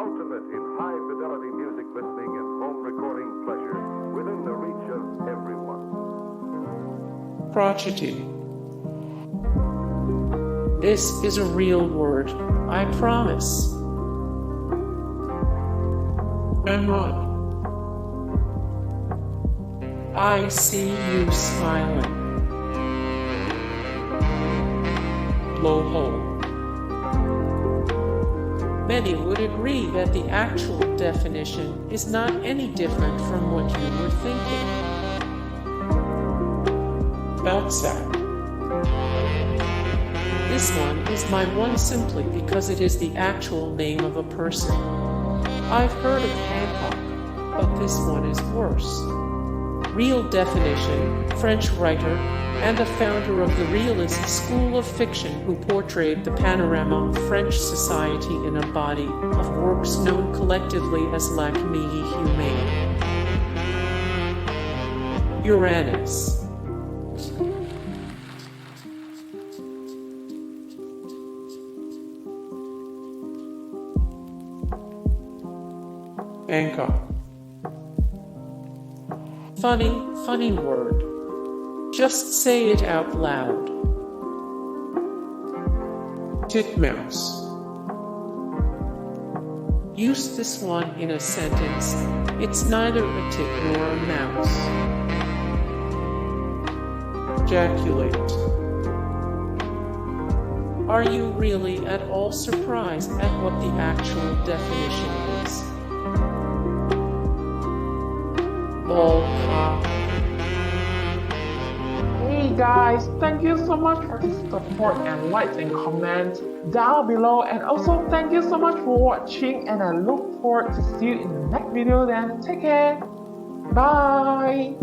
ultimate in high-fidelity music listening and home recording pleasure within the reach of everyone. Crotchety. This is a real word, I promise. Ramrod. I see you smiling. Blowhole. Many would agree that the actual definition is not any different from what you were thinking. Balzac. This one is my one simply because it is the actual name of a person. I've heard of Bangkok, but this one is worse. Real definition, French writer, and the founder of the realist school of fiction who portrayed the panorama of French society in a body of works known collectively as La Comédie Humaine. Uranus. Bangkok. Funny word. Just say it out loud. Titmouse. Use this one in a sentence. It's neither a tit nor a mouse. Jaculate. Are you really at all surprised at what the actual definition is? Ballcock. Hey guys, thank you so much for the support and likes and comments down below, and also thank you so much for watching, and I look forward to see you in the next video. Then take care, bye.